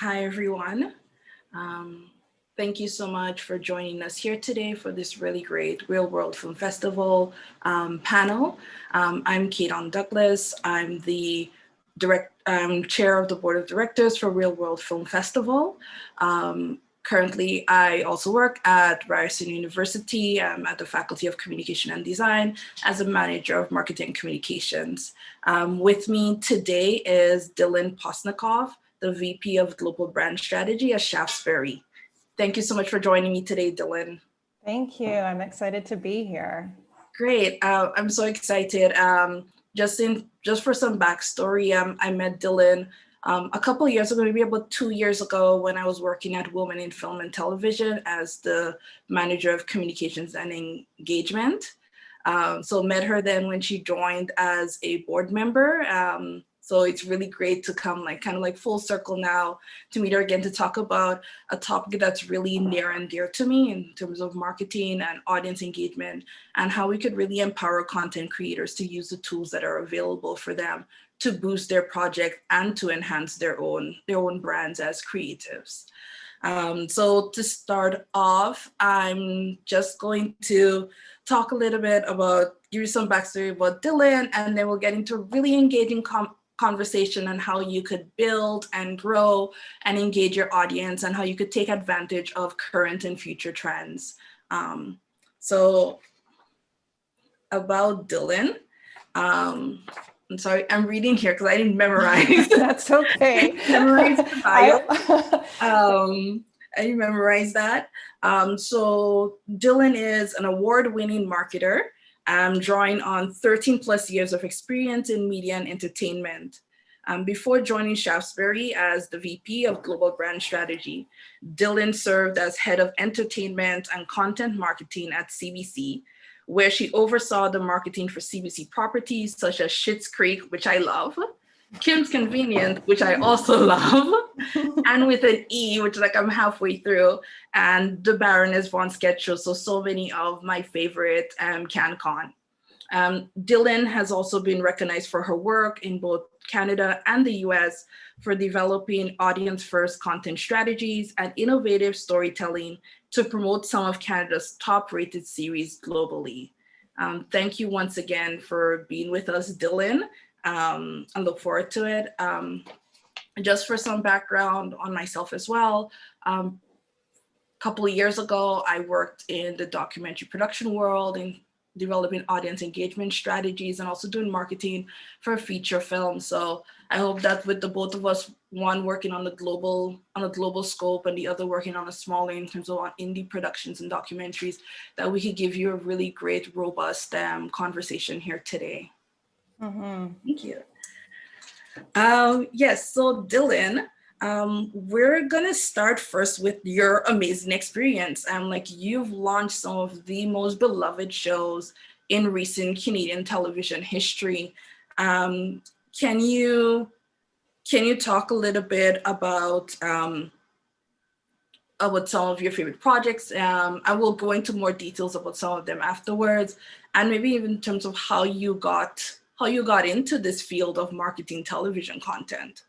Hi, everyone. Um, Thank you so much for joining us here today for this really great Real World Film Festival panel. I'm Kate Douglas. I'm the chair of the board of directors for Real World Film Festival. Currently, I also work at Ryerson University. I'm at the Faculty of Communication and Design as a manager of marketing communications. With me today is Dylan Posnikov, the VP of Global Brand Strategy at Shaftesbury. Thank you so much for joining me today, Dylan. Thank you. I'm excited to be here. Great. I'm so excited. Just for some backstory, I met Dylan a couple of years ago, maybe about 2 years ago, when I was working at Women in Film and Television as the manager of communications and engagement. So met her then when she joined as a board member. So it's really great to come kind of full circle now to meet her again to talk about a topic that's really near and dear to me in terms of marketing and audience engagement and how we could really empower content creators to use the tools that are available for them to boost their project and to enhance their own brands as creatives. So to start off, I'm just going to talk a little bit about, give you some backstory about Dylan, and then we'll get into a really engaging conversation on how you could build and grow and engage your audience and how you could take advantage of current and future trends. So about Dylan, I'm sorry, I'm reading here because I didn't memorize. That's okay. Memorize the bio. I memorized that. So Dylan is an award-winning marketer, drawing on 13 plus years of experience in media and entertainment. Before joining Shaftesbury as the VP of Global Brand Strategy, Dylan served as head of entertainment and content marketing at CBC, where she oversaw the marketing for CBC properties such as Schitt's Creek, which I love, Kim's Convenience, which I also love, and with an E, which I'm halfway through, and the Baroness von Sketch Show, so many of my favorite CanCon. Dylan has also been recognized for her work in both Canada and the US for developing audience-first content strategies and innovative storytelling to promote some of Canada's top-rated series globally. Thank you once again for being with us, Dylan. I look forward to it. Just for some background on myself as well, a couple of years ago, I worked in the documentary production world in developing audience engagement strategies and also doing marketing for a feature film. So I hope that with the both of us, one working on a global scope and the other working on a smaller in terms of indie productions and documentaries, that we could give you a really great, robust conversation here today. Mm-hmm. Thank you. Yes, so Dylan, we're gonna start first with your amazing experience. You've launched some of the most beloved shows in recent Canadian television history. Can you talk a little bit about some of your favorite projects? I will go into more details about some of them afterwards, and maybe even in terms of how you got into this field of marketing television content.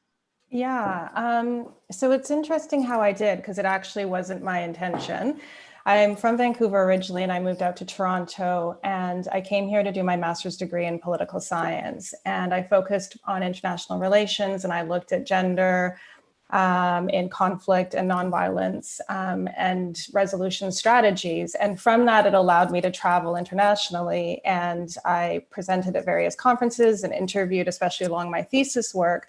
Yeah, so it's interesting how I did, because it actually wasn't my intention. I'm from Vancouver originally, and I moved out to Toronto, and I came here to do my master's degree in political science. And I focused on international relations, and I looked at gender in conflict and nonviolence and resolution strategies. And from that, it allowed me to travel internationally. And I presented at various conferences and interviewed, especially along my thesis work,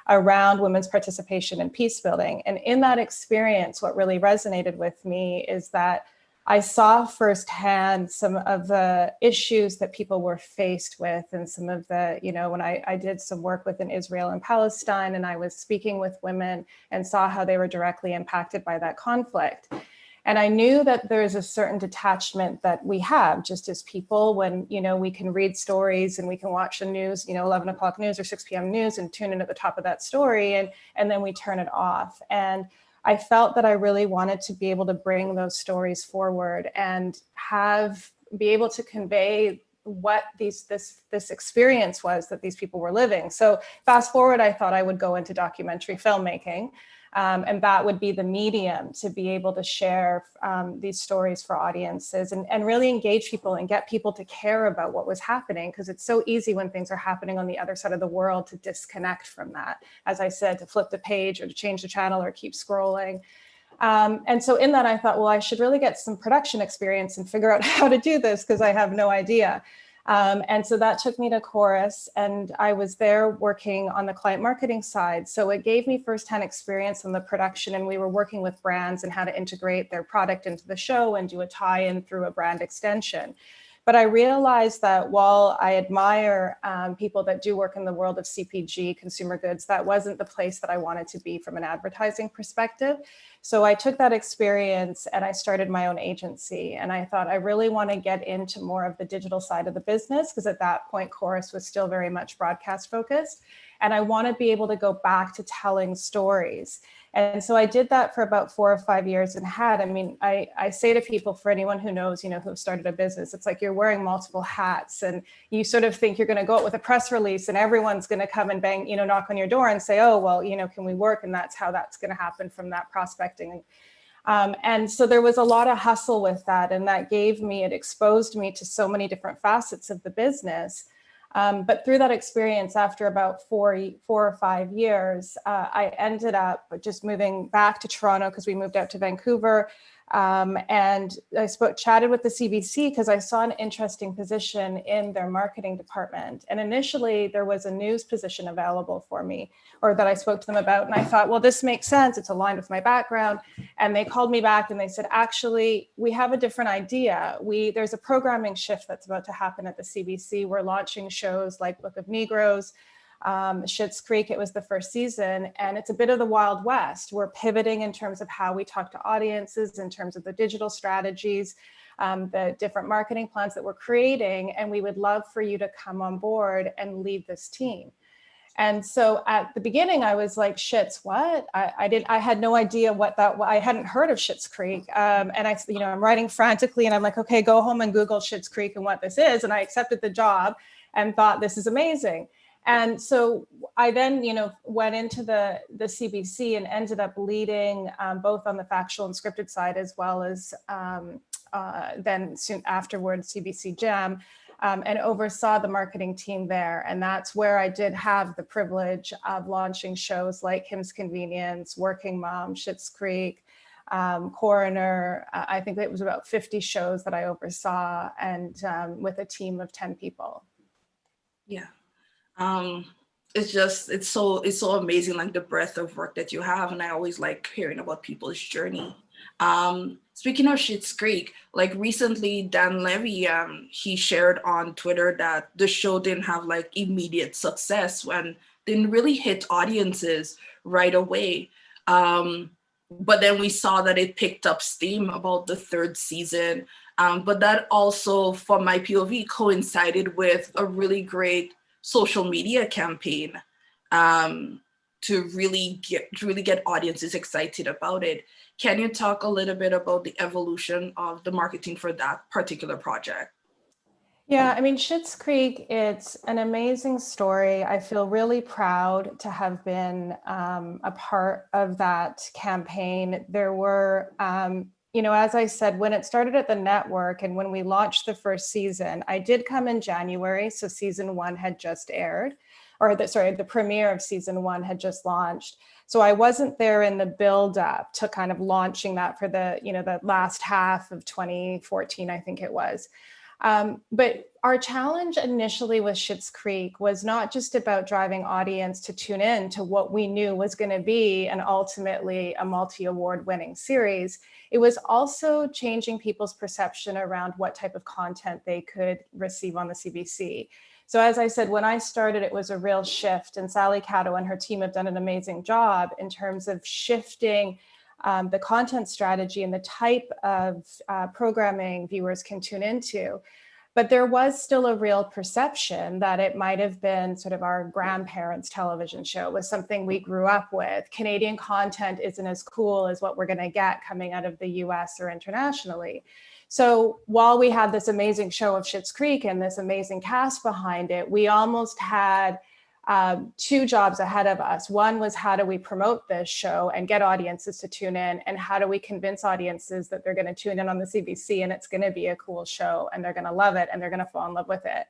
around women's participation in peace building. And in that experience, what really resonated with me is that I saw firsthand some of the issues that people were faced with, and some of the, when I did some work within Israel and Palestine, and I was speaking with women and saw how they were directly impacted by that conflict. And I knew that there's a certain detachment that we have just as people when, we can read stories and we can watch the news, 11 o'clock news or 6 p.m. news and tune in at the top of that story, and then we turn it off. And I felt that I really wanted to be able to bring those stories forward and be able to convey what this experience was that these people were living. So fast forward, I thought I would go into documentary filmmaking. And that would be the medium to be able to share these stories for audiences and really engage people and get people to care about what was happening, because it's so easy when things are happening on the other side of the world to disconnect from that. As I said, to flip the page or to change the channel or keep scrolling. And so in that, I thought, well, I should really get some production experience and figure out how to do this, because I have no idea. And so that took me to Chorus, and I was there working on the client marketing side. So it gave me firsthand experience in the production, and we were working with brands and how to integrate their product into the show and do a tie-in through a brand extension. But I realized that while I admire people that do work in the world of CPG, consumer goods, that wasn't the place that I wanted to be from an advertising perspective. So I took that experience and I started my own agency. And I thought I really want to get into more of the digital side of the business, because at that point, Chorus was still very much broadcast focused. And I want to be able to go back to telling stories. And so I did that for about 4 or 5 years and I say to people, for anyone who knows, who started a business, it's like you're wearing multiple hats and you sort of think you're going to go out with a press release and everyone's going to come and bang, knock on your door and say, oh, well, can we work? And that's how that's going to happen from that prospecting. And so there was a lot of hustle with that. And that it exposed me to so many different facets of the business. But through that experience, after about 4 or 5 years, I ended up just moving back to Toronto because we moved out to Vancouver. And I chatted with the CBC because I saw an interesting position in their marketing department. And initially there was a news position available for me, or that I spoke to them about. And I thought, well, this makes sense. It's aligned with my background. And they called me back and they said, actually, we have a different idea. There's a programming shift that's about to happen at the CBC. We're launching shows like Book of Negroes, Schitt's Creek. It was the first season, and it's a bit of the Wild West. We're pivoting in terms of how we talk to audiences, in terms of the digital strategies, the different marketing plans that we're creating, and we would love for you to come on board and lead this team. And so at the beginning, I was like, Schitt's, what? I had no idea I hadn't heard of Schitt's Creek. And I'm writing frantically and I'm like, okay, go home and Google Schitt's Creek and what this is. And I accepted the job and thought, this is amazing. And so I then, went into the CBC and ended up leading both on the factual and scripted side, as well as then soon afterwards CBC Jam, and oversaw the marketing team there. And that's where I did have the privilege of launching shows like Kim's Convenience, Working Mom, Schitt's Creek, Coroner. I think it was about 50 shows that I oversaw, and with a team of 10 people. Yeah. It's so amazing, like the breadth of work that you have. And I always like hearing about people's journey. Speaking of Schitt's Creek, like recently Dan Levy, he shared on Twitter that the show didn't have like immediate success and didn't really hit audiences right away. But then we saw that it picked up steam about the 3rd season. But that also, from my POV, coincided with a really great social media campaign to really get audiences excited about it. Can you talk a little bit about the evolution of the marketing for that particular project? Yeah, Schitt's Creek, it's an amazing story. I feel really proud to have been a part of that campaign. There were, as I said, when it started at the network and when we launched the first season, I did come in January, so season 1 had just aired, the premiere of season 1 had just launched. So I wasn't there in the build up to kind of launching that for the last half of 2014, I think it was. But our challenge initially with Schitt's Creek was not just about driving audience to tune in to what we knew was going to be and ultimately a multi-award winning series. It was also changing people's perception around what type of content they could receive on the CBC. So as I said, when I started, it was a real shift, and Sally Cato and her team have done an amazing job in terms of shifting the content strategy and the type of programming viewers can tune into. But there was still a real perception that it might have been sort of our grandparents' television show, was something we grew up with. Canadian content isn't as cool as what we're going to get coming out of the US or internationally. So while we had this amazing show of Schitt's Creek and this amazing cast behind it, we almost had two jobs ahead of us. One was, how do we promote this show and get audiences to tune in? And how do we convince audiences that they're going to tune in on the CBC and it's going to be a cool show and they're going to love it and they're going to fall in love with it?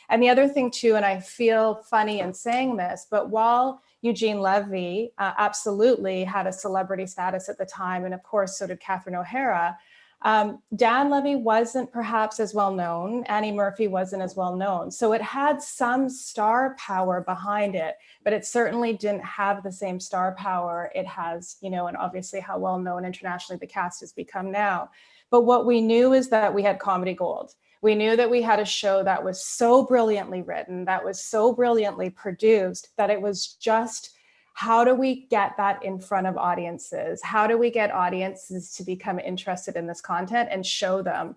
And the other thing too, and I feel funny in saying this, but while Eugene Levy absolutely had a celebrity status at the time, and of course, so did Catherine O'Hara, Dan Levy wasn't perhaps as well known. Annie Murphy wasn't as well known. So it had some star power behind it, but it certainly didn't have the same star power it has, you know, and obviously how well known internationally the cast has become now. But what we knew is that we had comedy gold. We knew that we had a show that was so brilliantly written, that was so brilliantly produced, that it was just, how do we get that in front of audiences? How do we get audiences to become interested in this content and show them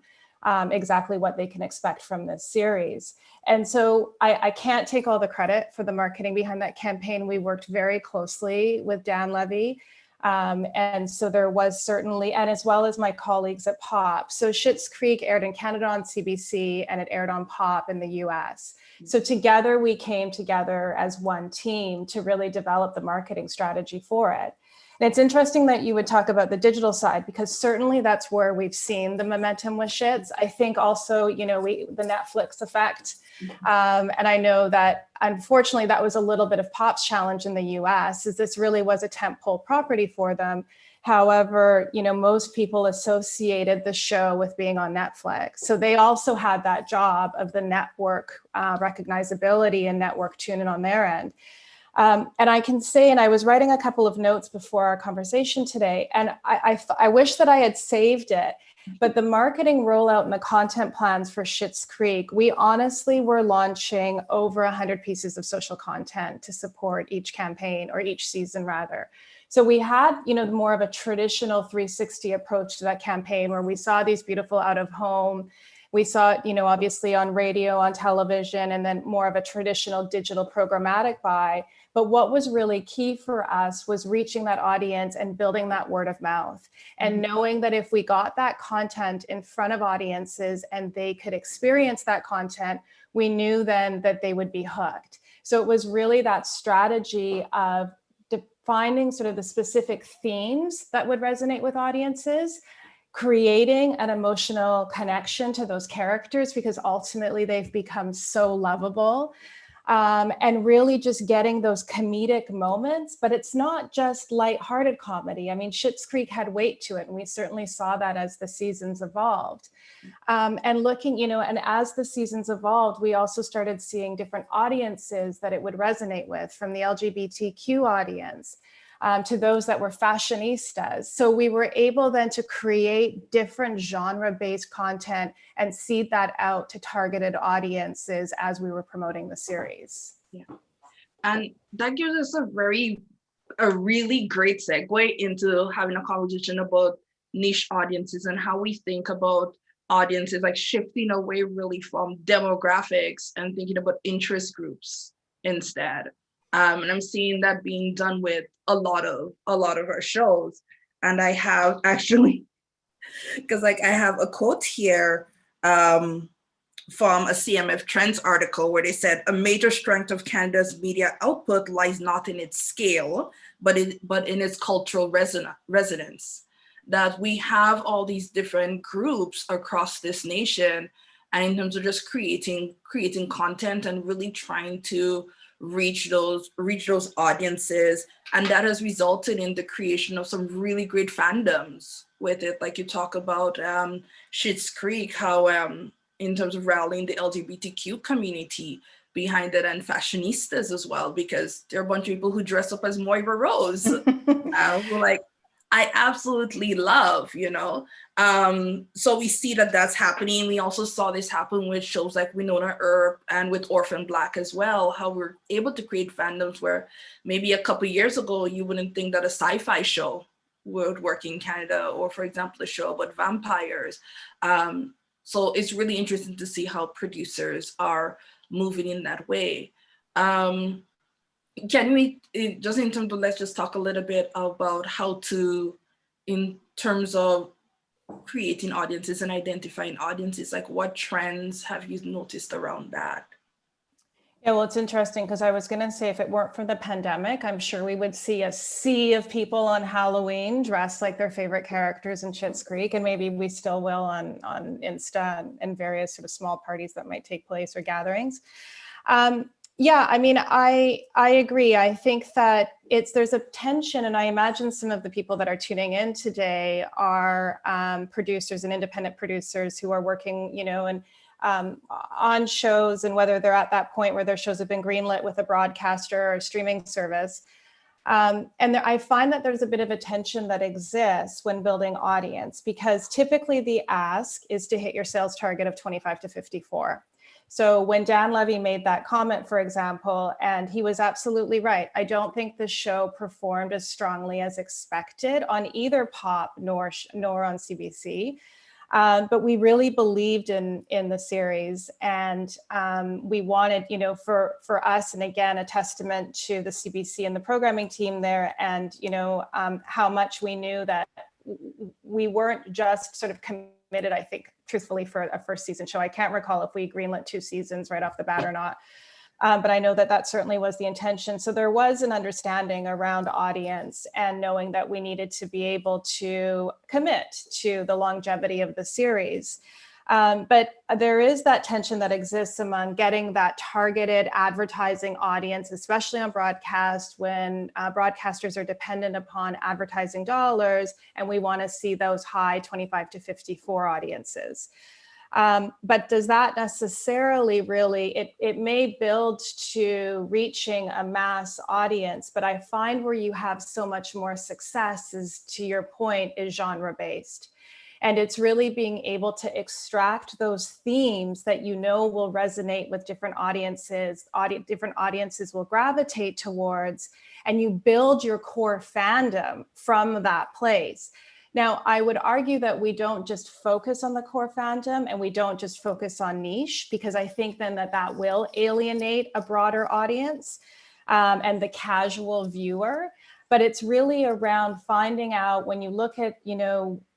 exactly what they can expect from this series? And so I can't take all the credit for the marketing behind that campaign. We worked very closely with Dan Levy. And so there was certainly, and as well as my colleagues at POP. So Schitt's Creek aired in Canada on CBC and it aired on POP in the US. So together we came together as one team to really develop the marketing strategy for it. And it's interesting that you would talk about the digital side, because certainly that's where we've seen the momentum with Schitt's. I think also, you know, the Netflix effect. And I know that unfortunately that was a little bit of POP's challenge in the US, is this really was a tentpole property for them. However, you know, most people associated the show with being on Netflix. So they also had that job of the network recognizability and network tune-in on their end. And I can say, and I was writing a couple of notes before our conversation today, and I wish that I had saved it, but the marketing rollout and the content plans for Schitt's Creek, we honestly were launching over 100 pieces of social content to support each campaign, or each season rather. So we had, you know, more of a traditional 360 approach to that campaign, where we saw these beautiful out of home. We saw it, you know, obviously on radio, on television, and then more of a traditional digital programmatic buy. But what was really key for us was reaching that audience and building that word of mouth, and knowing that if we got that content in front of audiences and they could experience that content, we knew then that they would be hooked. So it was really that strategy of finding sort of the specific themes that would resonate with audiences, creating an emotional connection to those characters, because ultimately they've become so lovable, and really just getting those comedic moments. But it's not just lighthearted comedy. I mean, Schitt's Creek had weight to it, and we certainly saw that as the seasons evolved. And looking, you know, and as the seasons evolved, we also started seeing different audiences that it would resonate with, from the LGBTQ audience to those that were fashionistas. So we were able then to create different genre-based content and seed that out to targeted audiences as we were promoting the series. Yeah, and that gives us a really great segue into having a conversation about niche audiences and how we think about audiences, like shifting away really from demographics and thinking about interest groups instead. And I'm seeing that being done with a lot of our shows. And I have actually, because like I have a quote here from a CMF Trends article where they said, a major strength of Canada's media output lies not in its scale, but in its cultural resonance. That we have all these different groups across this nation, and in terms of just creating content and really trying to reach those audiences, and that has resulted in the creation of some really great fandoms with it. Like you talk about Schitt's Creek, how in terms of rallying the LGBTQ community behind it, and fashionistas as well, because there are a bunch of people who dress up as Moira Rose, who like I absolutely love, you know. So we see that that's happening. We also saw this happen with shows like Winona Earp and with Orphan Black as well, how we're able to create fandoms where maybe a couple of years ago, you wouldn't think that a sci-fi show would work in Canada, or for example, a show about vampires. So it's really interesting to see how producers are moving in that way. Can we, just in terms of, let's just talk a little bit about how to, in terms of creating audiences and identifying audiences, like what trends have you noticed around that? Yeah, well, it's interesting because I was going to say if it weren't for the pandemic, I'm sure we would see a sea of people on Halloween dressed like their favorite characters in Schitt's Creek, and maybe we still will on Insta and various sort of small parties that might take place or gatherings. Yeah, I mean, I agree. I think that there's a tension, and I imagine some of the people that are tuning in today are producers and independent producers who are working, and on shows, and whether they're at that point where their shows have been greenlit with a broadcaster or streaming service. I find that there's a bit of a tension that exists when building audience, because typically the ask is to hit your sales target of 25 to 54. So when Dan Levy made that comment, for example, and he was absolutely right, I don't think the show performed as strongly as expected on either Pop nor on CBC. But we really believed in the series, and we wanted, for us, and again, a testament to the CBC and the programming team there, and how much we knew that we weren't just sort of committed, I think, truthfully, for a first season show. I can't recall if we greenlit 2 seasons right off the bat or not. But I know that certainly was the intention. So there was an understanding around audience and knowing that we needed to be able to commit to the longevity of the series. But there is that tension that exists among getting that targeted advertising audience, especially on broadcast, when broadcasters are dependent upon advertising dollars, and we want to see those high 25 to 54 audiences. But does that necessarily really, it may build to reaching a mass audience, but I find where you have so much more success is, to your point, is genre-based. And it's really being able to extract those themes that will resonate with different audiences, different audiences will gravitate towards, and you build your core fandom from that place. Now, I would argue that we don't just focus on the core fandom and we don't just focus on niche, because I think then that will alienate a broader audience and the casual viewer. But it's really around finding out, when you look at,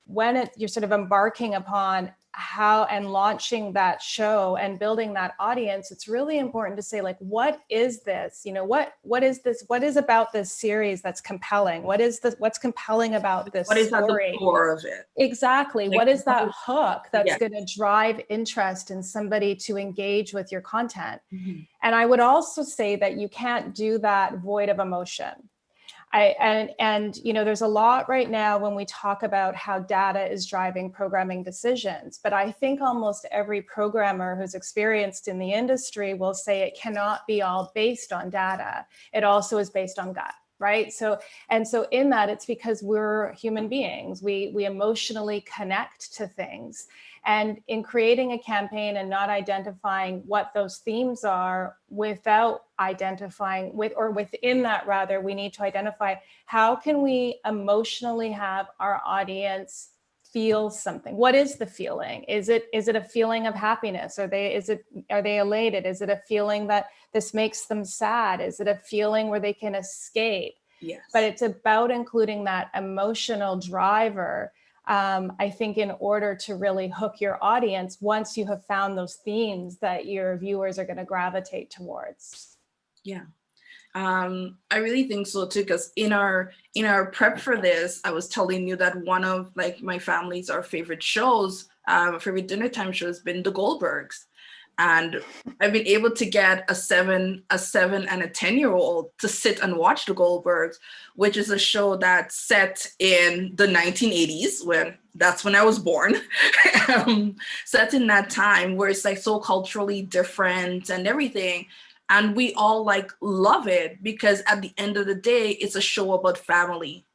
when you're sort of embarking upon how and launching that show and building that audience, it's really important to say, like, what is this? What is this? What is about this series that's compelling? What's compelling about this story? What is at the core of it? Exactly. Like, what is that hook that's going to drive interest in somebody to engage with your content? Mm-hmm. And I would also say that you can't do that void of emotion. There's a lot right now when we talk about how data is driving programming decisions, but I think almost every programmer who's experienced in the industry will say it cannot be all based on data. It also is based on gut, right? So in that, it's because we're human beings. We emotionally connect to things. And in creating a campaign and not identifying what those themes are without identifying within that, rather, we need to identify how can we emotionally have our audience feel something. What is the feeling? Is it a feeling of happiness? Are they elated? Is it a feeling that this makes them sad? Is it a feeling where they can escape? Yes. But it's about including that emotional driver, I think, in order to really hook your audience once you have found those themes that your viewers are going to gravitate towards. Yeah. I really think so too, because in our prep for this, I was telling you that one of my family's, our favorite shows, favorite dinner time show has been The Goldbergs. And I've been able to get a 7 and a 10-year-old to sit and watch The Goldbergs, which is a show that's set in the 1980s, that's when I was born. Set in that time where it's so culturally different and everything. And we all love it, because at the end of the day, it's a show about family.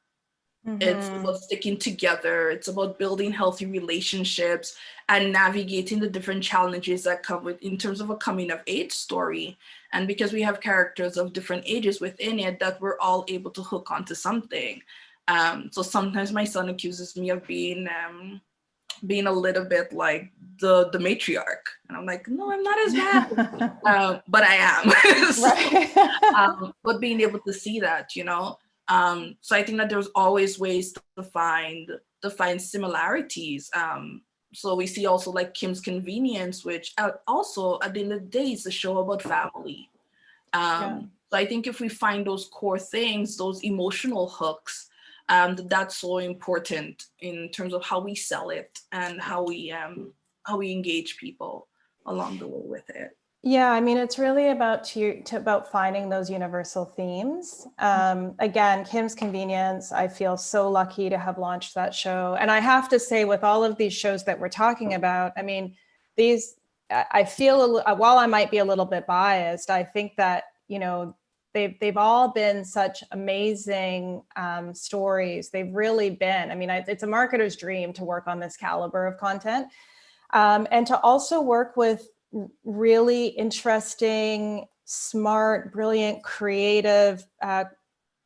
Mm-hmm. It's about sticking together. It's about building healthy relationships and navigating the different challenges that come with, in terms of a coming of age story. And because we have characters of different ages within it, that we're all able to hook onto something. So sometimes my son accuses me of being a little bit like the matriarch, and I'm like, no, I'm not as bad, but I am. So, but being able to see that, so I think that there's always ways to find similarities. So we see also Kim's Convenience, which also at the end of the day is a show about family. So I think if we find those core things, those emotional hooks, that's so important in terms of how we sell it and how we engage people along the way with it. Yeah, I mean, it's really about about finding those universal themes. Again, Kim's Convenience, I feel so lucky to have launched that show. And I have to say, with all of these shows that we're talking about, I mean, I feel, while I might be a little bit biased, I think that, they've all been such amazing stories. They've really been, I mean, it's a marketer's dream to work on this caliber of content. And to also work with really interesting, smart, brilliant, creative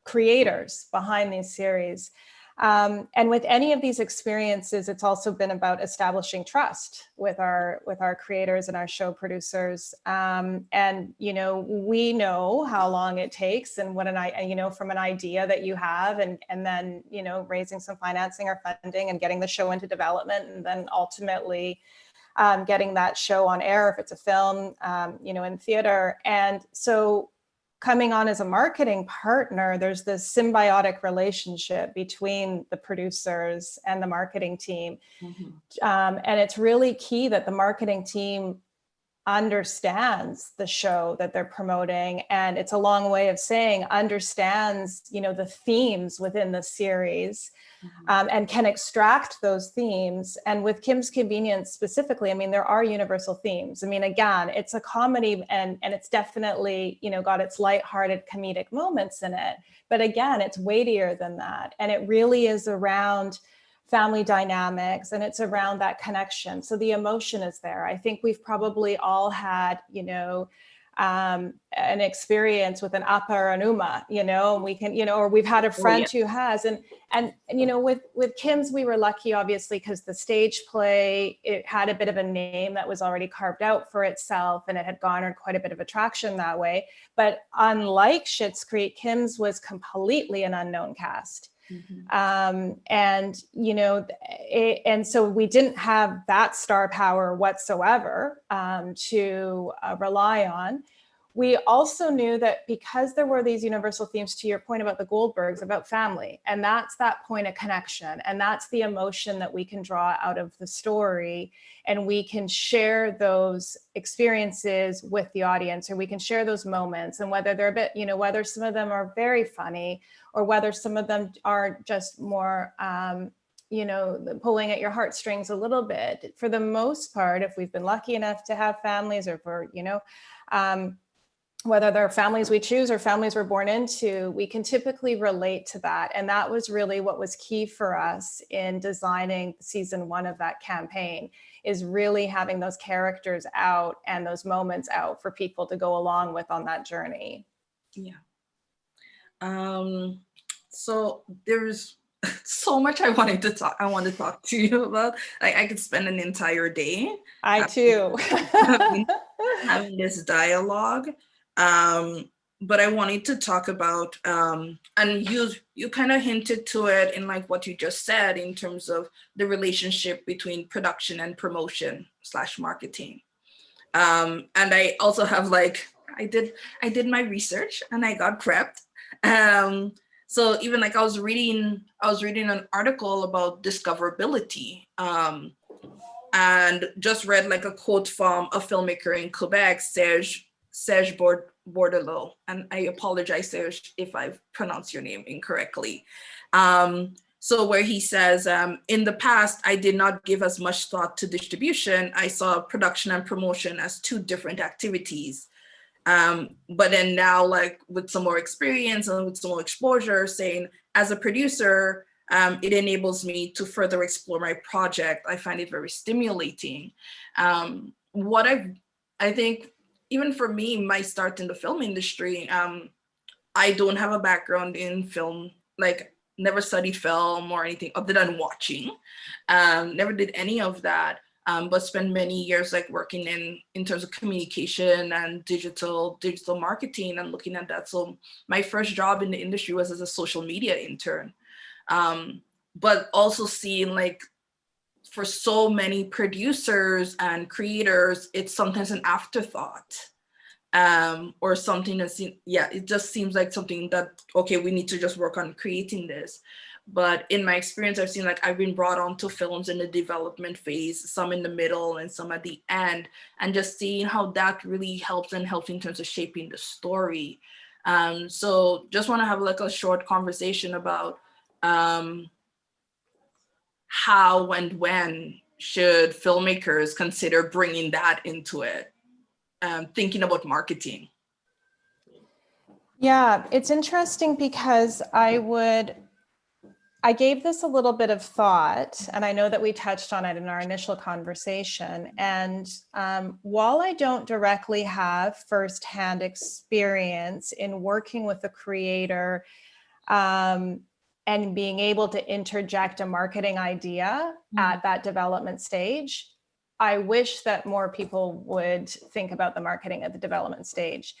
creators behind these series. And with any of these experiences, it's also been about establishing trust with our creators and our show producers. And we know how long it takes, and from an idea that you have, and then raising some financing or funding and getting the show into development, and then ultimately getting that show on air if it's a film, in theater. And so coming on as a marketing partner, there's this symbiotic relationship between the producers and the marketing team. And it's really key that the marketing team understands the show that they're promoting, and it's a long way of saying understands the themes within the series, and can extract those themes. And with Kim's Convenience specifically, I mean, there are universal themes. I mean, again, it's a comedy, and it's definitely got its lighthearted comedic moments in it, but again, it's weightier than that, and it really is around family dynamics, and it's around that connection. So the emotion is there. I think we've probably all had, an experience with an Appa or an Uma, and we can, or we've had a friend who has, and with Kim's, we were lucky, obviously, because the stage play, it had a bit of a name that was already carved out for itself, and it had garnered quite a bit of attraction that way. But unlike Schitt's Creek, Kim's was completely an unknown cast. And so we didn't have that star power whatsoever to rely on. We also knew that because there were these universal themes, to your point about the Goldbergs, about family, and that's that point of connection, and that's the emotion that we can draw out of the story, and we can share those experiences with the audience, or we can share those moments, and whether they're a bit, whether some of them are very funny, or whether some of them are just more, pulling at your heartstrings a little bit. For the most part, if we've been lucky enough to have families, or if we're, whether they're families we choose or families we're born into, we can typically relate to that. And that was really what was key for us in designing season 1 of that campaign, is really having those characters out and those moments out for people to go along with on that journey. Yeah. So there's so much I want to talk to you about. Like, I could spend an entire day. I too. having this dialogue. But I wanted to talk about, and you kind of hinted to it in like what you just said in terms of the relationship between production and promotion / marketing. And I also have I did my research and I got prepped. So even I was reading an article about discoverability, and just read a quote from a filmmaker in Quebec, Serge Bordelot, and I apologize, Serge, if I've pronounced your name incorrectly. So where he says, in the past, I did not give as much thought to distribution. I saw production and promotion as two different activities. But then now, with some more experience and with some more exposure, saying as a producer, it enables me to further explore my project. I find it very stimulating. I think, even for me, my start in the film industry, I don't have a background in film, never studied film or anything other than watching. Never did any of that, but spent many years working in terms of communication and digital marketing and looking at that. So my first job in the industry was as a social media intern. But also seeing for so many producers and creators, it's sometimes an afterthought. or something that it just seems like something that, okay, we need to just work on creating this. But in my experience, I've seen, like, I've been brought onto films in the development phase, some in the middle and some at the end, and just seeing how that really helps in terms of shaping the story. So just want to have like a short conversation about how and when should filmmakers consider bringing that into it, thinking about marketing. Yeah, it's interesting because I gave this a little bit of thought, and I know that we touched on it in our initial conversation. And while I don't directly have firsthand experience in working with a creator and being able to interject a marketing idea at that development stage, I wish that more people would think about the marketing at the development stage.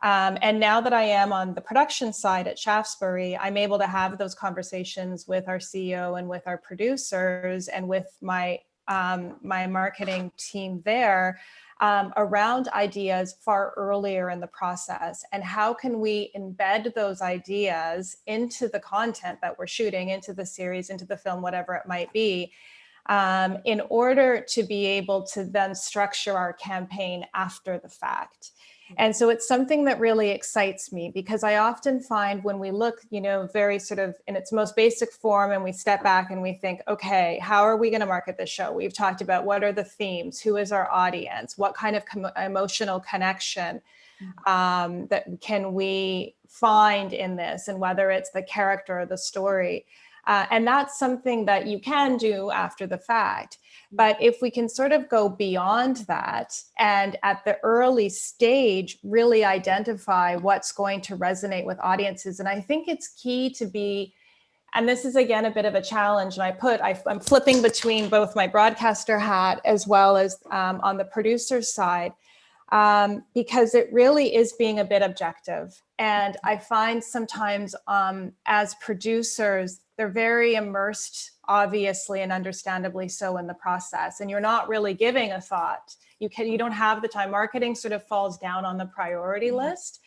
And now that I am on the production side at Shaftesbury, I'm able to have those conversations with our CEO and with our producers and with my marketing team there around ideas far earlier in the process. And how can we embed those ideas into the content that we're shooting, into the series, into the film, whatever it might be, in order to be able to then structure our campaign after the fact. And so it's something that really excites me, because I often find when we look, very sort of in its most basic form, and we step back and we think, okay, how are we going to market this show? We've talked about what are the themes, who is our audience, what kind of emotional connection that can we find in this, and whether it's the character or the story. And that's something that you can do after the fact. But if we can sort of go beyond that and at the early stage, really identify what's going to resonate with audiences. And I think it's key to be, and this is again a bit of a challenge, and I'm flipping between both my broadcaster hat as well as on the producer side, because it really is being a bit objective. And I find sometimes as producers, they're very immersed, obviously, and understandably so, in the process. And you're not really giving a thought. You don't have the time. Marketing sort of falls down on the priority list.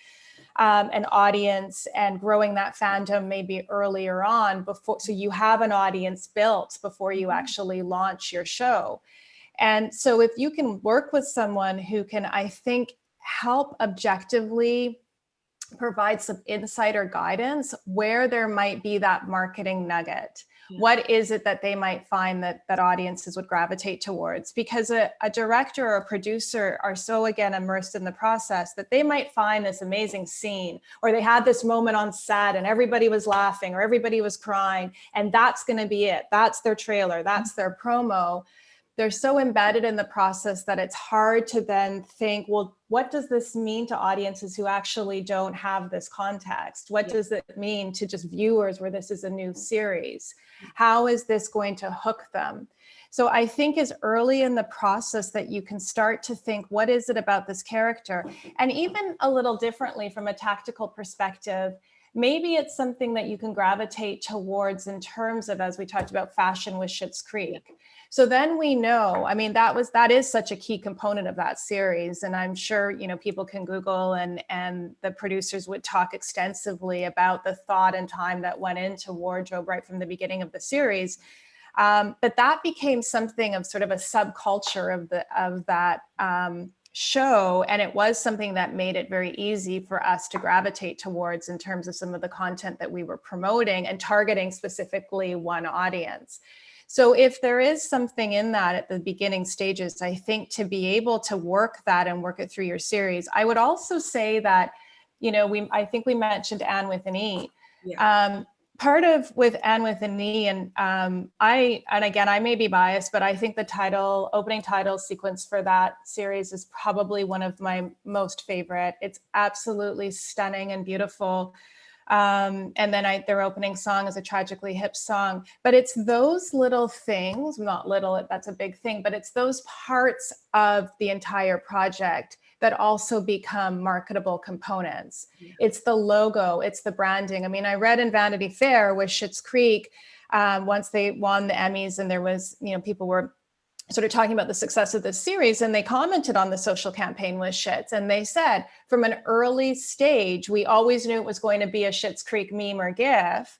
An audience and growing that fandom maybe earlier on so you have an audience built before you actually launch your show. And so if you can work with someone who can, I think, help objectively provide some insight or guidance where there might be that marketing nugget. What is it that they might find that audiences would gravitate towards? Because a director or a producer are so, again, immersed in the process that they might find this amazing scene, or they had this moment on set and everybody was laughing or everybody was crying, and that's going to be it. That's their trailer. That's their promo. They're so embedded in the process that it's hard to then think, well, what does this mean to audiences who actually don't have this context? What does it mean to just viewers where this is a new series? How is this going to hook them? So I think as early in the process that you can start to think, what is it about this character? And even a little differently from a tactical perspective, maybe it's something that you can gravitate towards in terms of, as we talked about, fashion with Schitt's Creek. So then we know, I mean, that is such a key component of that series. And I'm sure, people can Google and the producers would talk extensively about the thought and time that went into wardrobe right from the beginning of the series. But that became something of sort of a subculture of that show. And it was something that made it very easy for us to gravitate towards in terms of some of the content that we were promoting and targeting specifically one audience. So if there is something in that at the beginning stages, I think to be able to work that and work it through your series. I would also say that, I think we mentioned Anne with an E. Part of with Anne with an E, and again, I may be biased, but I think the opening title sequence for that series is probably one of my most favorite. It's absolutely stunning and beautiful. And then their opening song is a Tragically Hip song. But it's those little things, not little, that's a big thing, but it's those parts of the entire project that also become marketable components. It's the logo, it's the branding. I mean, I read in Vanity Fair with Schitt's Creek, once they won the Emmys and there was, people were sort of talking about the success of this series, and they commented on the social campaign with Schitt's, and they said from an early stage, we always knew it was going to be a Schitt's Creek meme or GIF,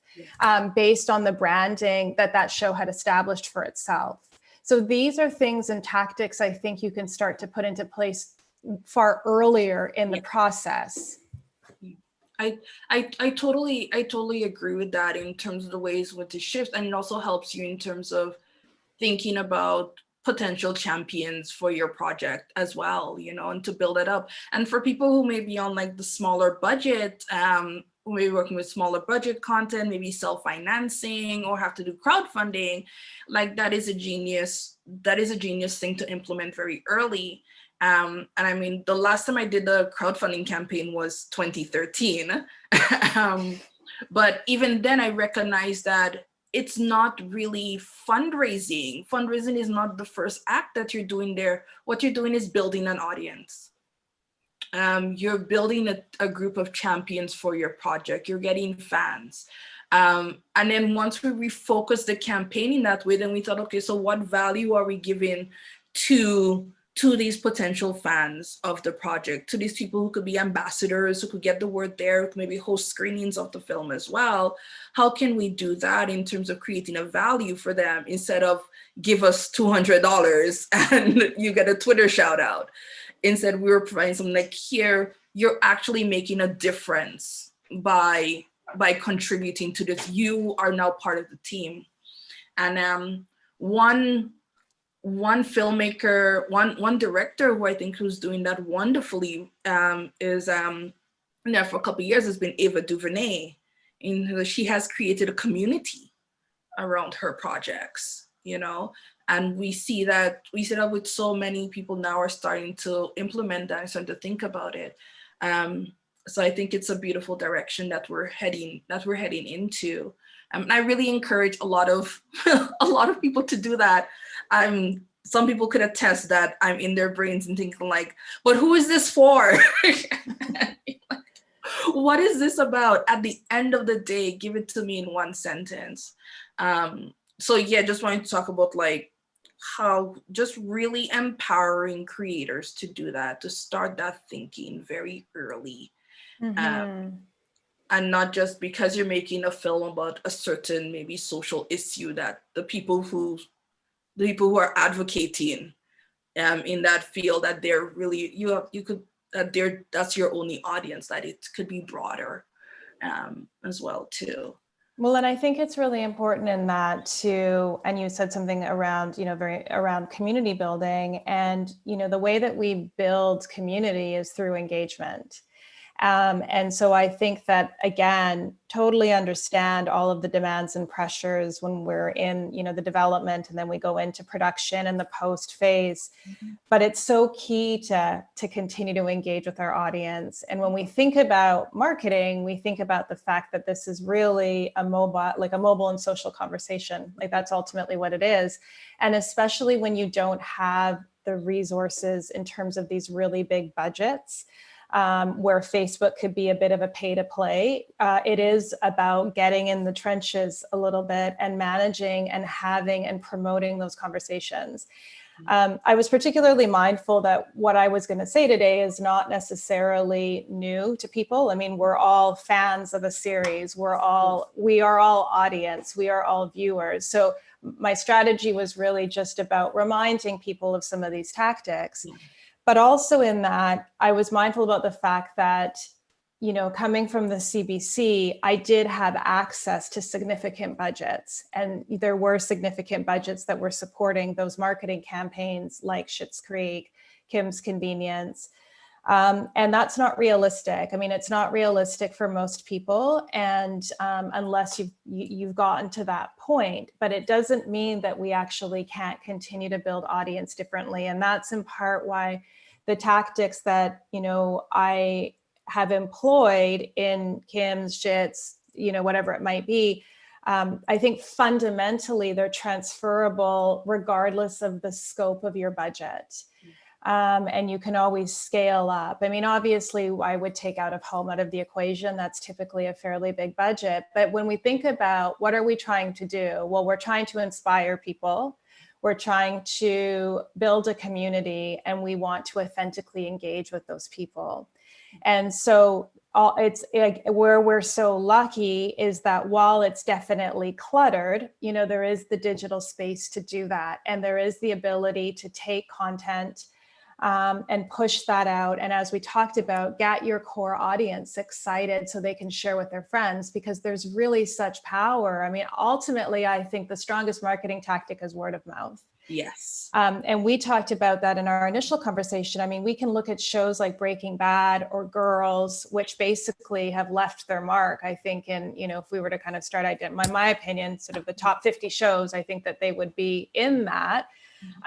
based on the branding that show had established for itself. So these are things and tactics I think you can start to put into place far earlier in the process. I totally agree with that in terms of the ways with the shift, and it also helps you in terms of thinking about potential champions for your project as well, you know, and to build it up. And for people who may be on like the smaller budget, who may be working with smaller budget content, maybe self-financing or have to do crowdfunding, like that is a genius thing to implement very early. And I mean, the last time I did a crowdfunding campaign was 2013. But even then I recognized that it's not really fundraising. Fundraising is not the first act that you're doing there. What you're doing is building an audience. You're building a group of champions for your project. You're getting fans. And then once we refocused the campaign in that way, then we thought, okay, so what value are we giving to these potential fans of the project, to these people who could be ambassadors, who could get the word there, who could maybe host screenings of the film as well? How can we do that in terms of creating a value for them instead of give us $200 and you get a Twitter shout out? Instead, we were providing something like, here, you're actually making a difference by contributing to this. You are now part of the team. And one filmmaker, one director who I think who's doing that wonderfully is there for a couple of years has been Ava DuVernay. And she has created a community around her projects, you know, and we see that with so many people now are starting to implement that and starting to think about it. So I think it's a beautiful direction that we're heading into. I really encourage a lot of people to do that. Some people could attest that I'm in their brains and thinking like, but who is this for? What is this about? At the end of the day, give it to me in one sentence. So yeah, just wanted to talk about like how just really empowering creators to do that, to start that thinking very early. And not just because you're making a film about a certain maybe social issue that the people who are advocating in that field, that they're really, that's your only audience, that it could be broader as well too. Well, and I think it's really important in that too, and you said something around, around community building, and, the way that we build community is through engagement. And so I think that, again, totally understand all of the demands and pressures when we're in, the development, and then we go into production and the post phase. But it's so key to continue to engage with our audience. And when we think about marketing, we think about the fact that this is really a mobile and social conversation. Like that's ultimately what it is. And especially when you don't have the resources in terms of these really big budgets, where Facebook could be a bit of a pay to play. It is about getting in the trenches a little bit and managing and having and promoting those conversations. I was particularly mindful that what I was going to say today is not necessarily new to people. I mean, we're all fans of a series. We are all audience. We are all viewers. So my strategy was really just about reminding people of some of these tactics. But also in that, I was mindful about the fact that, coming from the CBC, I did have access to significant budgets. And there were significant budgets that were supporting those marketing campaigns like Schitt's Creek, Kim's Convenience. And that's not realistic. I mean, it's not realistic for most people, and unless you've gotten to that point. But it doesn't mean that we actually can't continue to build audience differently. And that's in part why the tactics that I have employed in Kim's, Schitt's, whatever it might be, I think fundamentally they're transferable regardless of the scope of your budget. And you can always scale up. I mean, obviously, I would take out of home out of the equation. That's typically a fairly big budget. But when we think about what are we trying to do? Well, we're trying to inspire people. We're trying to build a community, and we want to authentically engage with those people. And so it's like, where we're so lucky is that while it's definitely cluttered, there is the digital space to do that. And there is the ability to take content and push that out. And as we talked about, get your core audience excited so they can share with their friends, because there's really such power. I mean, ultimately, I think the strongest marketing tactic is word of mouth. Yes. And we talked about that in our initial conversation. I mean, we can look at shows like Breaking Bad or Girls, which basically have left their mark, I think, in, if we were to kind of start, my opinion, sort of the top 50 shows, I think that they would be in that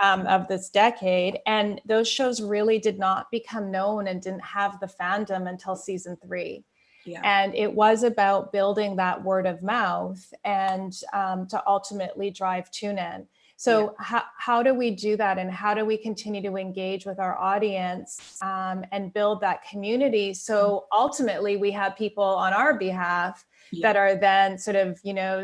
of this decade. And those shows really did not become known and didn't have the fandom until season 3. Yeah. And it was about building that word of mouth and to ultimately drive tune in. So how do we do that, and how do we continue to engage with our audience and build that community? So ultimately we have people on our behalf that are then sort of,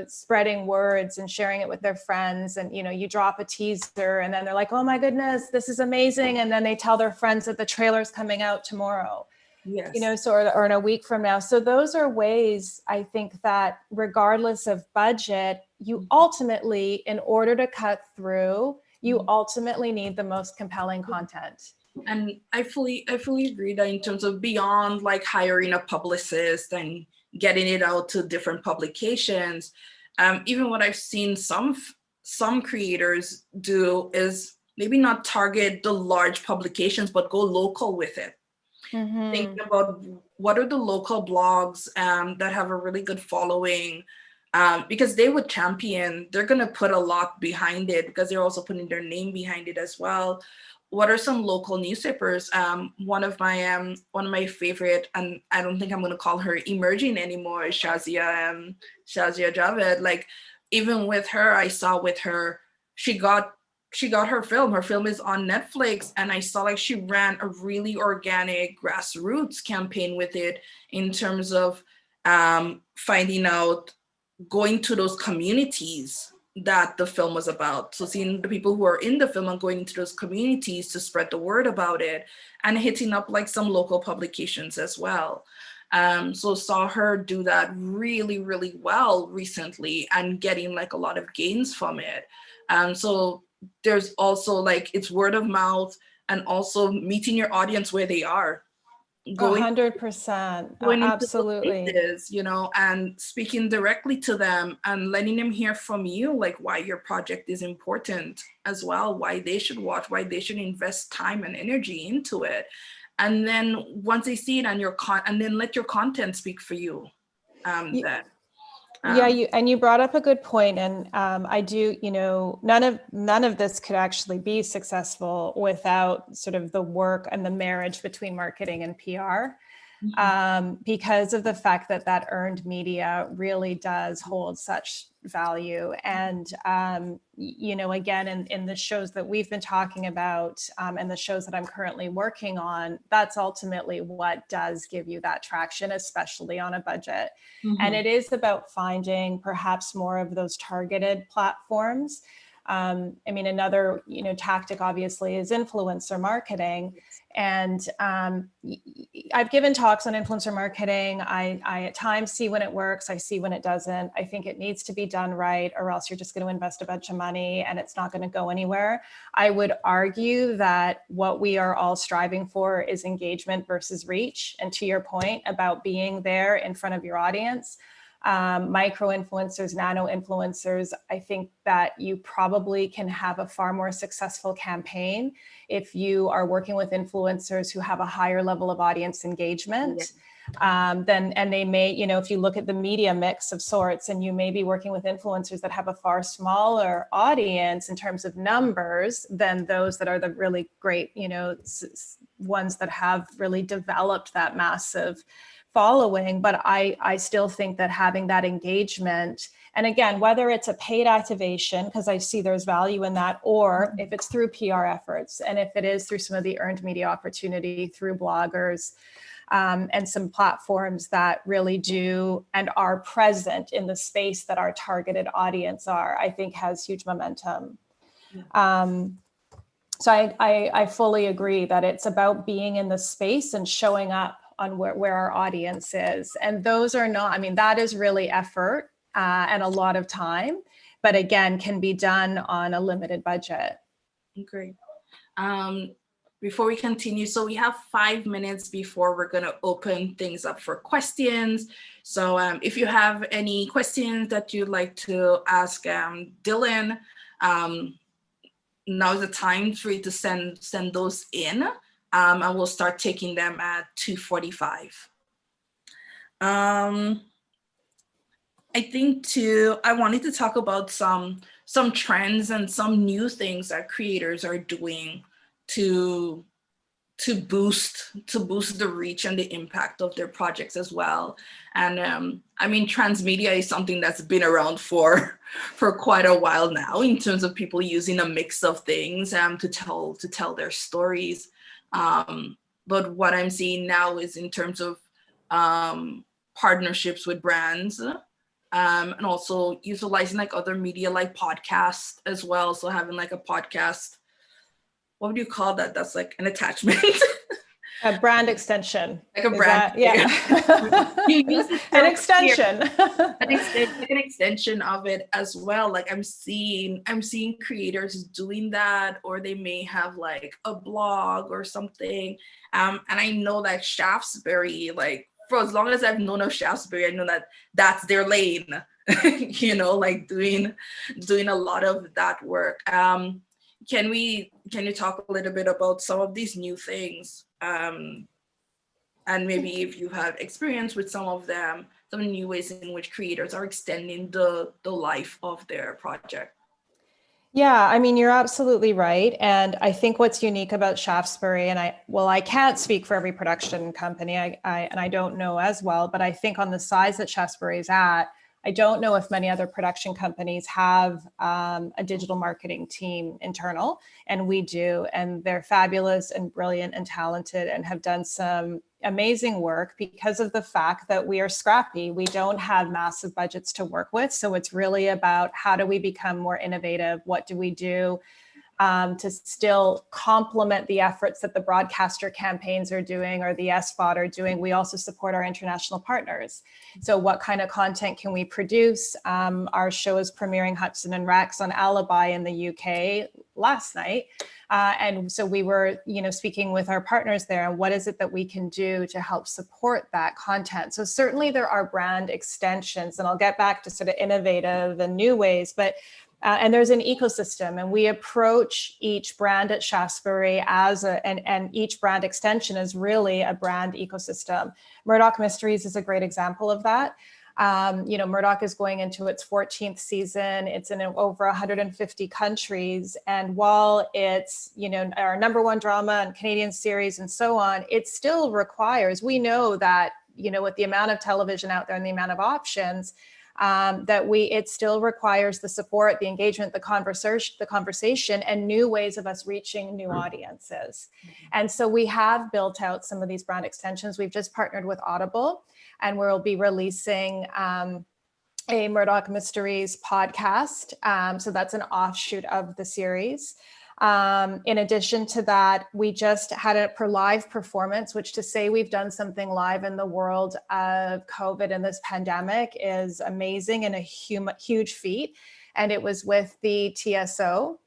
spreading words and sharing it with their friends. And, you drop a teaser and then they're like, oh my goodness, this is amazing. And then they tell their friends that the trailer's coming out tomorrow. Yes. Or in a week from now. So those are ways, I think, that regardless of budget, you ultimately, in order to cut through, you ultimately need the most compelling content. And I fully agree that in terms of beyond like hiring a publicist and getting it out to different publications, even what I've seen some creators do is maybe not target the large publications, but go local with it. Mm-hmm. Think about what are the local blogs that have a really good following, because they would champion, they're going to put a lot behind it because they're also putting their name behind it as well. What are some local newspapers? One of my favorite, and I don't think I'm going to call her emerging anymore, is Shazia Javed. Like, even with her, I saw with her, she got her film. Her film is on Netflix, and I saw like she ran a really organic grassroots campaign with it in terms of finding out, going to those communities that the film was about. So seeing the people who are in the film and going into those communities to spread the word about it, and hitting up like some local publications as well. So saw her do that really, really well recently and getting like a lot of gains from it. So there's also like, it's word of mouth and also meeting your audience where they are. 100%. Absolutely. Places, and speaking directly to them and letting them hear from you, like why your project is important as well, why they should watch, why they should invest time and energy into it. And then once they see it and and then let your content speak for you. You brought up a good point, and I do, none of this could actually be successful without sort of the work and the marriage between marketing and PR, because of the fact that earned media really does hold such value. And again, in the shows that we've been talking about and the shows that I'm currently working on, that's ultimately what does give you that traction, especially on a budget. Mm-hmm. And it is about finding perhaps more of those targeted platforms. Another, tactic obviously is influencer marketing. And I've given talks on influencer marketing. I at times see when it works, I see when it doesn't. I think it needs to be done right, or else you're just going to invest a bunch of money and it's not going to go anywhere. I would argue that what we are all striving for is engagement versus reach. And to your point about being there in front of your audience, micro influencers, nano influencers, I think that you probably can have a far more successful campaign if you are working with influencers who have a higher level of audience engagement. And they may, if you look at the media mix of sorts, and you may be working with influencers that have a far smaller audience in terms of numbers than those that are the really great, ones that have really developed that massive following. But I still think that having that engagement, and again, whether it's a paid activation, because I see there's value in that, or if it's through PR efforts, and if it is through some of the earned media opportunity through bloggers, and some platforms that really do and are present in the space that our targeted audience are, I think has huge momentum. So I fully agree that it's about being in the space and showing up on where our audience is. And those are not, I mean, that is really effort and a lot of time, but again, can be done on a limited budget. Great. Before we continue, so we have 5 minutes before we're going to open things up for questions. So if you have any questions that you'd like to ask Dylan, now's the time for you to send those in, and we'll start taking them at 2:45. I think too, I wanted to talk about some trends and some new things that creators are doing to boost the reach and the impact of their projects as well. And I mean, transmedia is something that's been around for quite a while now, in terms of people using a mix of things to tell their stories. But what I'm seeing now is in terms of partnerships with brands, and also utilizing like other media like podcasts as well. So having like a podcast, what would you call that? That's like an attachment. A brand extension. Like a brand. Yeah. You use it an extension. Like an extension of it as well. Like I'm seeing creators doing that, or they may have like a blog or something. And I know that Shaftesbury, like for as long as I've known of Shaftesbury, I know that that's their lane, you know, like doing a lot of that work. Can you talk a little bit about some of these new things? And maybe if you have experience with some of them, some new ways in which creators are extending the life of their project. Yeah, I mean, you're absolutely right. And I think what's unique about Shaftesbury, and I can't speak for every production company, and I don't know as well, but I think on the size that Shaftesbury is at, I don't know if many other production companies have a digital marketing team internal, and we do. And they're fabulous and brilliant and talented and have done some amazing work because of the fact that we are scrappy. We don't have massive budgets to work with. So it's really about how do we become more innovative? What do we do to still complement the efforts that the broadcaster campaigns are doing or the SVOD are doing? We also support our international partners. So what kind of content can we produce? Our show is premiering Hudson and Rex on Alibi in the UK last night. And so we were, speaking with our partners there, and what is it that we can do to help support that content? So certainly there are brand extensions, and I'll get back to sort of innovative and new ways, but and there's an ecosystem, and we approach each brand at Shaftesbury and each brand extension is really a brand ecosystem. Murdoch Mysteries is a great example of that. Murdoch is going into its 14th season. It's in over 150 countries. And while it's, our number one drama and Canadian series and so on, it still requires, we know that, with the amount of television out there and the amount of options, it still requires the support, the engagement, the conversation, and new ways of us reaching new audiences. And so we have built out some of these brand extensions. We've just partnered with Audible, and we'll be releasing a Murdoch Mysteries podcast. So that's an offshoot of the series. In addition to that, we just had a live performance, which to say we've done something live in the world of COVID and this pandemic is amazing and a huge feat. And it was with the TSO.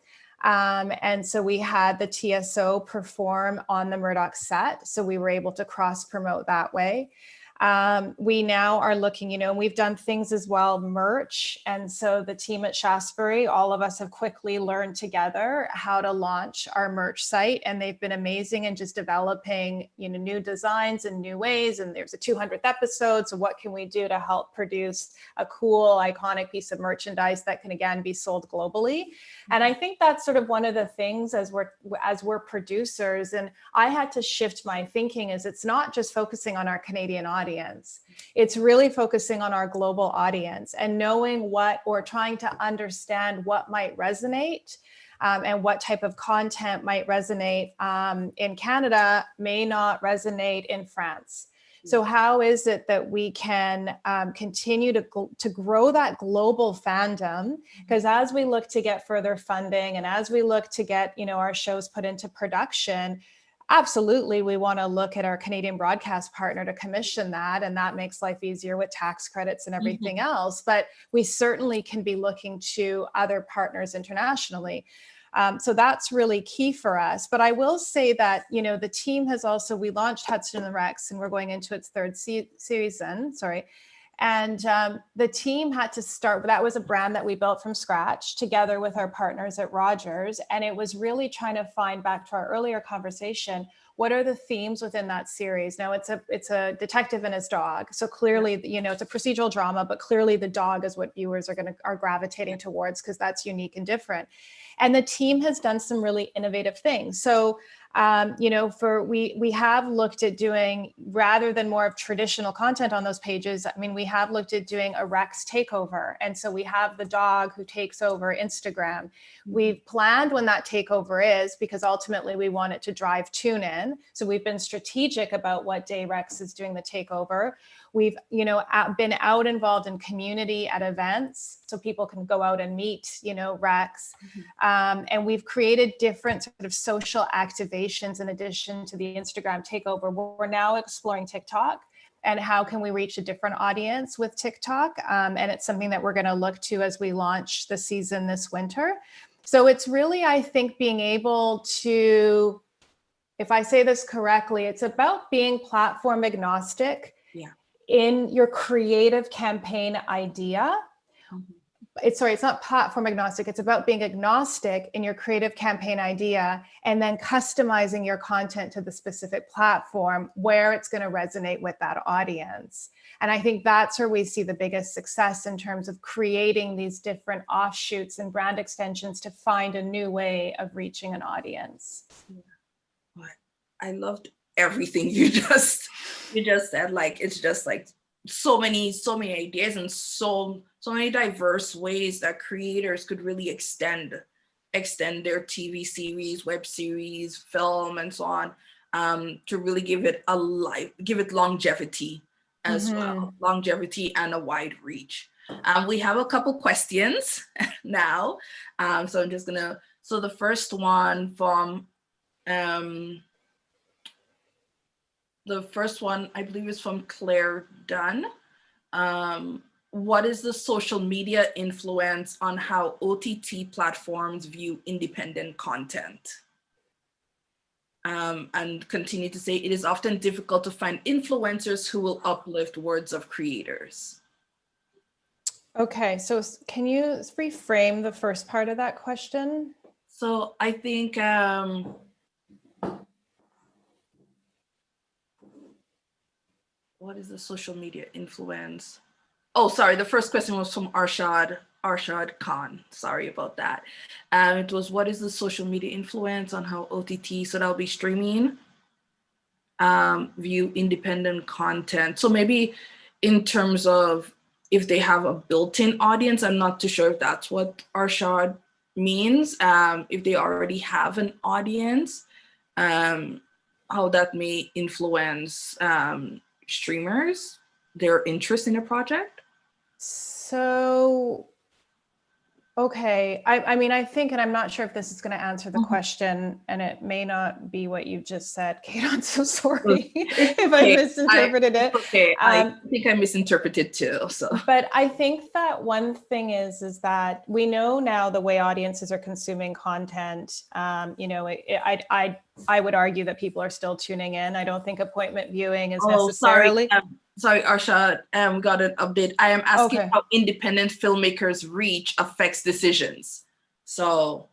And so we had the TSO perform on the Murdoch set. So we were able to cross promote that way. We now are looking, and we've done things as well, merch. And so the team at Shaftesbury, all of us have quickly learned together how to launch our merch site. And they've been amazing in just developing, new designs and new ways. And there's a 200th episode. So what can we do to help produce a cool, iconic piece of merchandise that can, again, be sold globally? And I think that's sort of one of the things as we're producers. And I had to shift my thinking is it's not just focusing on our Canadian audience. It's really focusing on our global audience and knowing trying to understand what might resonate and what type of content might resonate in Canada may not resonate in France. So how is it that we can continue to grow that global fandom? Because as we look to get further funding and as we look to get, our shows put into production, absolutely, we want to look at our Canadian broadcast partner to commission that, and that makes life easier with tax credits and everything else. But we certainly can be looking to other partners internationally. So that's really key for us. But I will say that, the team has also, we launched Hudson and Rex and we're going into its third season, sorry. And the team had to start, that was a brand that we built from scratch together with our partners at Rogers. And it was really trying to find, back to our earlier conversation, what are the themes within that series? Now it's a detective and his dog. So clearly, it's a procedural drama, but clearly the dog is what viewers are gravitating towards because that's unique and different. And the team has done some really innovative things. So, we have looked at doing, rather than more of traditional content on those pages, we have looked at doing a Rex takeover. And so we have the dog who takes over Instagram. We've planned when that takeover is, because ultimately we want it to drive tune in. So we've been strategic about what day Rex is doing the takeover. We've, been out involved in community at events so people can go out and meet, Rex. And we've created different sort of social activations in addition to the Instagram takeover. We're now exploring TikTok and how can we reach a different audience with TikTok. And it's something that we're going to look to as we launch the season this winter. So it's really, I think, being able to, if I say this correctly, it's about being platform agnostic in your creative campaign idea. It's not platform agnostic. It's about being agnostic in your creative campaign idea and then customizing your content to the specific platform where it's going to resonate with that audience. And I think that's where we see the biggest success in terms of creating these different offshoots and brand extensions to find a new way of reaching an audience. I loved everything you just said. Like, it's just like so many ideas and so many diverse ways that creators could really extend their TV series, web series, film, and so on, to really give it a life, give it longevity as well, longevity and a wide reach. We have a couple questions now, so I'm just gonna. So the first one from. The first one, I believe, is from Claire Dunn. What is the social media influence on how OTT platforms view independent content? And continue to say, it is often difficult to find influencers who will uplift words of creators. Okay, so can you reframe the first part of that question? So I think, what is the social media influence? Oh, sorry, the first question was from Arshad Khan. Sorry about that. It was, what is the social media influence on how OTT, so that'll be streaming, view independent content? So maybe in terms of if they have a built-in audience, I'm not too sure if that's what Arshad means. If they already have an audience, how that may influence streamers, their interest in a project? So, okay. I think, and I'm not sure if this is going to answer the question, and it may not be what you just said, Kate. I'm so sorry if I misinterpreted it. Okay, I think I misinterpreted too. So, but I think that one thing is that we know now the way audiences are consuming content. I would argue that people are still tuning in. I don't think appointment viewing is necessarily. Sorry, Arsha, got an update. I am asking how independent filmmakers' reach affects decisions. So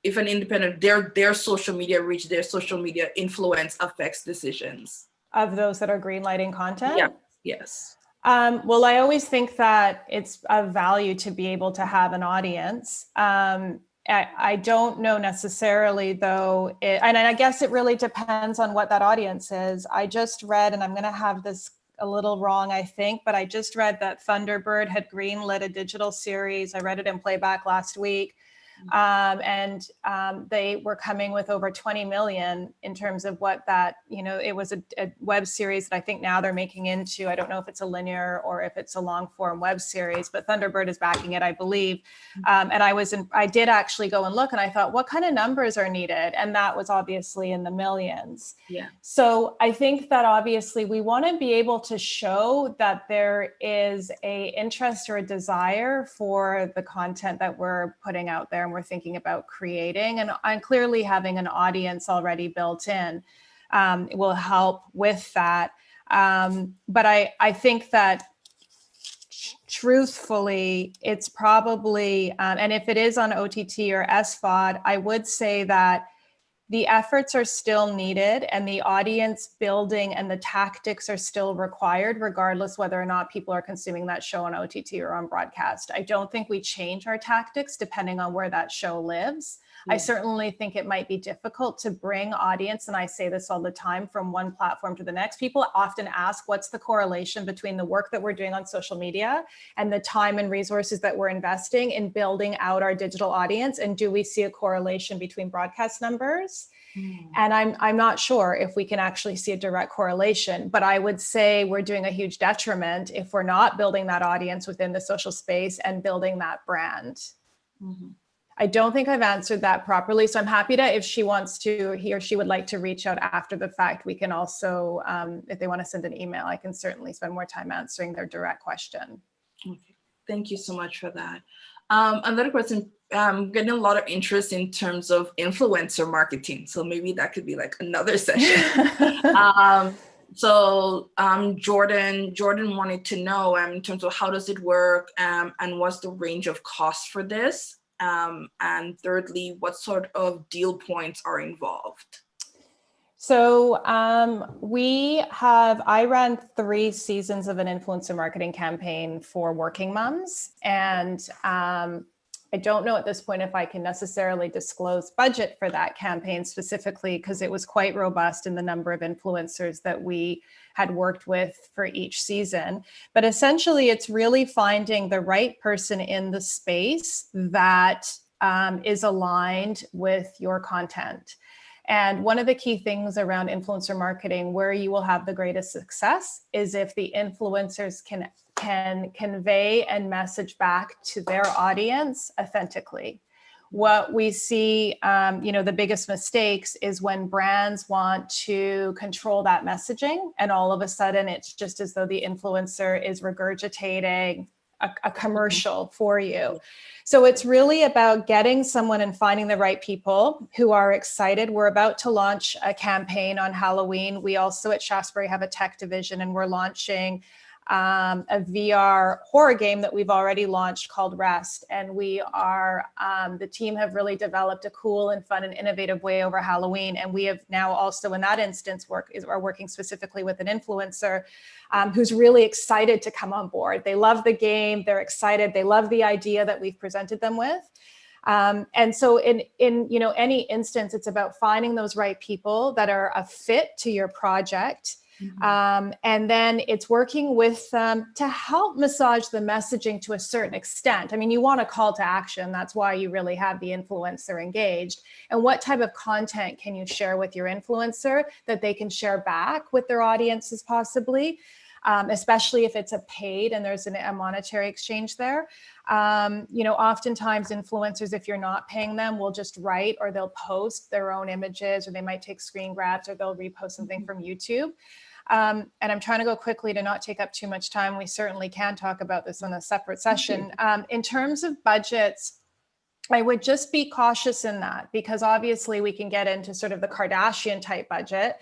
if an independent, their social media reach, their social media influence affects decisions. Of those that are greenlighting content? Yeah, yes. Well, I always think that it's of value to be able to have an audience. I don't know necessarily, though, and I guess it really depends on what that audience is. I just read, and I'm going to have this a little wrong, I think, but I just read that Thunderbird had greenlit a digital series. I read it in playback last week They were coming with over 20 million in terms of what that, it was a web series that I think now they're making into, I don't know if it's a linear or if it's a long form web series, but Thunderbird is backing it, I believe. And I did actually go and look, and I thought, what kind of numbers are needed? And that was obviously in the millions. Yeah. So I think that obviously we want to be able to show that there is a interest or a desire for the content that we're putting out there and we're thinking about creating, and clearly having an audience already built in will help with that. But I think that truthfully, it's probably, and if it is on OTT or SVOD, I would say that the efforts are still needed and the audience building and the tactics are still required, regardless whether or not people are consuming that show on OTT or on broadcast. I don't think we change our tactics depending on where that show lives. I certainly think it might be difficult to bring audience, and I say this all the time, from one platform to the next. People often ask, what's the correlation between the work that we're doing on social media and the time and resources that we're investing in building out our digital audience? And do we see a correlation between broadcast numbers? And I'm not sure if we can actually see a direct correlation, but I would say we're doing a huge detriment if we're not building that audience within the social space and building that brand. I don't think I've answered that properly. So I'm happy to, if she wants to, he or she would like to reach out after the fact, we can also, if they want to send an email, I can certainly spend more time answering their direct question. Okay, thank you so much for that. Another question, I'm getting a lot of interest in terms of influencer marketing. So maybe that could be like another session. Jordan wanted to know in terms of how does it work and what's the range of cost for this? And thirdly, what sort of deal points are involved? So I ran 3 seasons of an influencer marketing campaign for working moms. And I don't know at this point if I can necessarily disclose budget for that campaign specifically, because it was quite robust in the number of influencers that we had worked with for each season. But essentially, it's really finding the right person in the space that is aligned with your content. And one of the key things around influencer marketing, where you will have the greatest success, is if the influencers can convey and message back to their audience authentically. What we see, the biggest mistakes is when brands want to control that messaging, and all of a sudden it's just as though the influencer is regurgitating a commercial for you. So it's really about getting someone and finding the right people who are excited. We're about to launch a campaign on Halloween. We also at Shaftesbury have a tech division, and we're launching a VR horror game that we've already launched called Rest. And we are, the team have really developed a cool and fun and innovative way over Halloween. And we have now also in that instance are working specifically with an influencer who's really excited to come on board. They love the game, they're excited, they love the idea that we've presented them with. And so in any instance, it's about finding those right people that are a fit to your project. And then it's working with them to help massage the messaging to a certain extent. I mean, you want a call to action. That's why you really have the influencer engaged. And what type of content can you share with your influencer that they can share back with their audiences possibly, especially if it's a paid and there's a monetary exchange there. Oftentimes influencers, if you're not paying them, will just write, or they'll post their own images, or they might take screen grabs, or they'll repost something from YouTube. And I'm trying to go quickly to not take up too much time. We certainly can talk about this on a separate session. In terms of budgets, I would just be cautious in that, because obviously we can get into sort of the Kardashian type budget.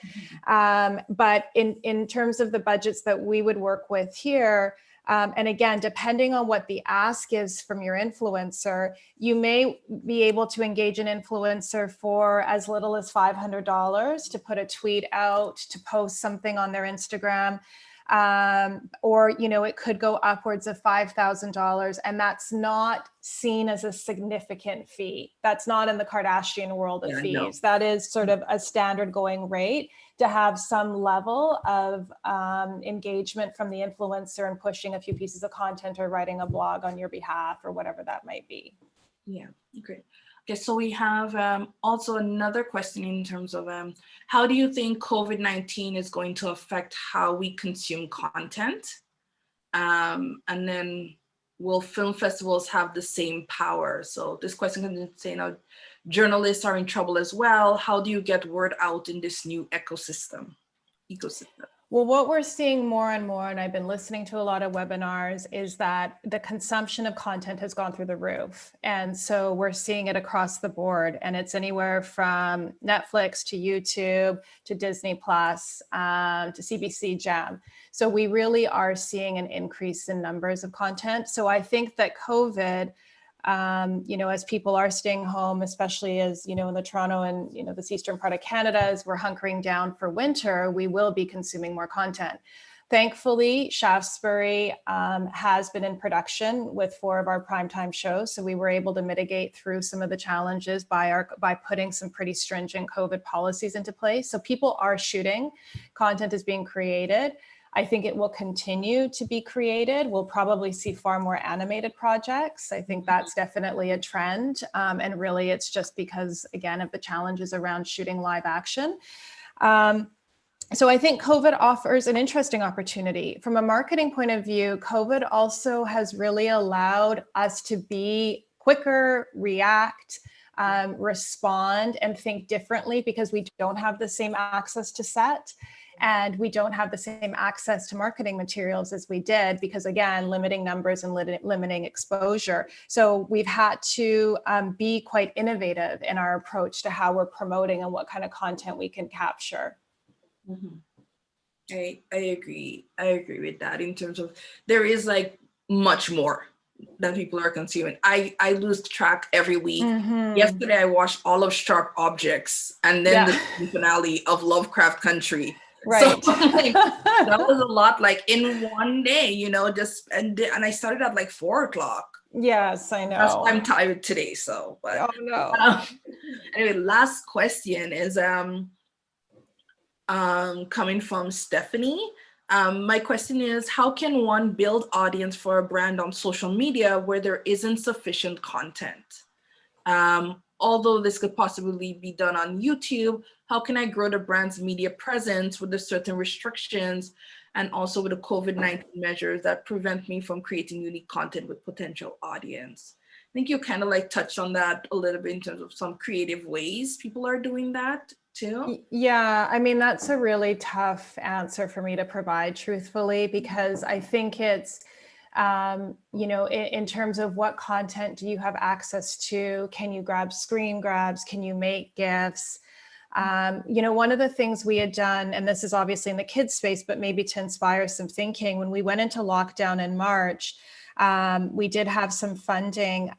But in terms of the budgets that we would work with here, and again, depending on what the ask is from your influencer, you may be able to engage an influencer for as little as $500 to put a tweet out, to post something on their Instagram. Or, it could go upwards of $5,000, and that's not seen as a significant fee. That's not in the Kardashian world of fees. No. That is sort of a standard going rate to have some level of engagement from the influencer and pushing a few pieces of content or writing a blog on your behalf or whatever that might be. Yeah, great. Okay, so we have also another question in terms of how do you think COVID-19 is going to affect how we consume content? And then will film festivals have the same power? So this question can say, journalists are in trouble as well. How do you get word out in this new ecosystem? Well, what we're seeing more and more, and I've been listening to a lot of webinars, is that the consumption of content has gone through the roof. And so we're seeing it across the board. And it's anywhere from Netflix to YouTube to Disney Plus to CBC Jam. So we really are seeing an increase in numbers of content. So I think that COVID, as people are staying home, especially as, in the Toronto and, this eastern part of Canada, as we're hunkering down for winter, we will be consuming more content. Thankfully, Shaftesbury has been in production with 4 of our primetime shows. So we were able to mitigate through some of the challenges by putting some pretty stringent COVID policies into place. So people are shooting, content is being created. I think it will continue to be created. We'll probably see far more animated projects. I think that's definitely a trend. And really, it's just because, again, of the challenges around shooting live action. So I think COVID offers an interesting opportunity. From a marketing point of view, COVID also has really allowed us to be quicker, react, respond, and think differently because we don't have the same access to set. And we don't have the same access to marketing materials as we did because, again, limiting numbers and limiting exposure. So we've had to be quite innovative in our approach to how we're promoting and what kind of content we can capture. Mm-hmm. I agree. I agree with that in terms of there is like much more that people are consuming. I lose track every week. Mm-hmm. Yesterday, I watched all of Sharp Objects and then the finale of Lovecraft Country. Right. So like, that was a lot, like in one day, just and I started at like 4:00. Yes, I know. That's why I'm tired today. So, but oh no. Anyway, last question is coming from Stephanie. My question is, how can one build audience for a brand on social media where there isn't sufficient content? Although this could possibly be done on YouTube, how can I grow the brand's media presence with the certain restrictions and also with the COVID-19 measures that prevent me from creating unique content with potential audience? I think you kind of like touched on that a little bit in terms of some creative ways people are doing that too. Yeah, I mean, that's a really tough answer for me to provide, truthfully, because I think it's, in terms of what content do you have access to? Can you grab screen grabs? Can you make GIFs? One of the things we had done, and this is obviously in the kids space, but maybe to inspire some thinking, when we went into lockdown in March, we did have some funding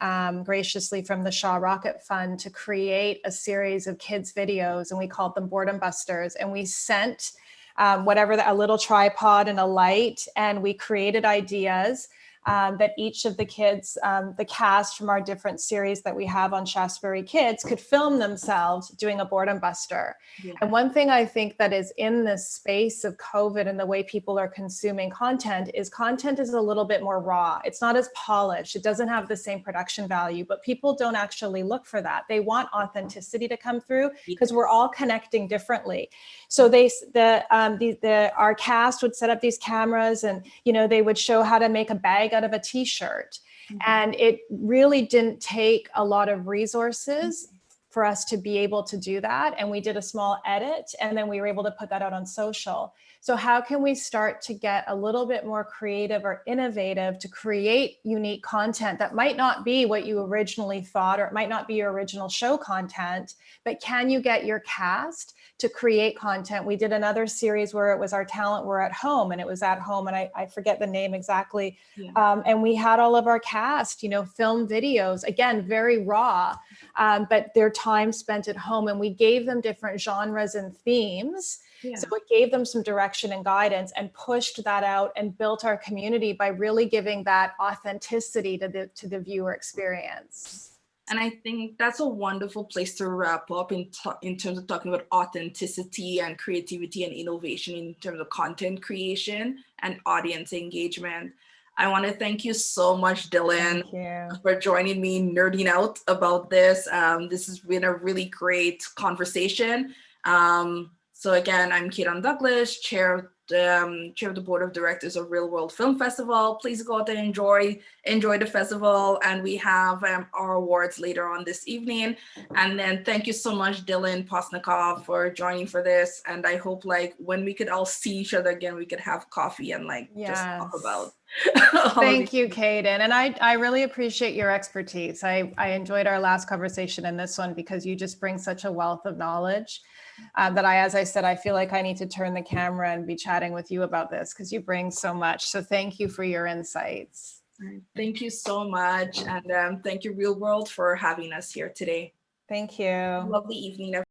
graciously from the Shaw Rocket Fund to create a series of kids videos, and we called them Boredom Busters. And we sent a little tripod and a light, and we created ideas that each of the kids, the cast from our different series that we have on Shaftesbury Kids could film themselves doing a boredom buster. Yeah. And one thing I think that is in this space of COVID and the way people are consuming content is a little bit more raw. It's not as polished. It doesn't have the same production value, but people don't actually look for that. They want authenticity to come through because we're all connecting differently. So our cast would set up these cameras and, they would show how to make a bag out of a t-shirt. Mm-hmm. And it really didn't take a lot of resources for us to be able to do that. And we did a small edit and then we were able to put that out on social. So how can we start to get a little bit more creative or innovative to create unique content that might not be what you originally thought, or it might not be your original show content, but can you get your cast to create content? We did another series where it was Our Talent Were at Home, and it was at home, and I forget the name exactly. Yeah. And we had all of our cast, film videos, again, very raw, but their time spent at home, and we gave them different genres and themes. Yeah. So it gave them some direction and guidance and pushed that out and built our community by really giving that authenticity to the viewer experience. And I think that's a wonderful place to wrap up in terms of talking about authenticity and creativity and innovation in terms of content creation and audience engagement. I want to thank you so much, Dylan, Thank you. for joining me, nerding out about this. This has been a really great conversation. So again, I'm Kaitlyn Douglas, chair of the board of directors of Real World Film Festival. Please go out and enjoy the festival, and we have our awards later on this evening. And then thank you so much, Dylan Posnikov, for joining for this. And I hope like when we could all see each other again, we could have coffee and like just talk about. Thank you, Kaden. And I really appreciate your expertise. I enjoyed our last conversation and this one because you just bring such a wealth of knowledge that as I said, I feel like I need to turn the camera and be chatting with you about this because you bring so much. So thank you for your insights. Thank you so much. And thank you, Real World, for having us here today. Thank you. Lovely evening, everyone.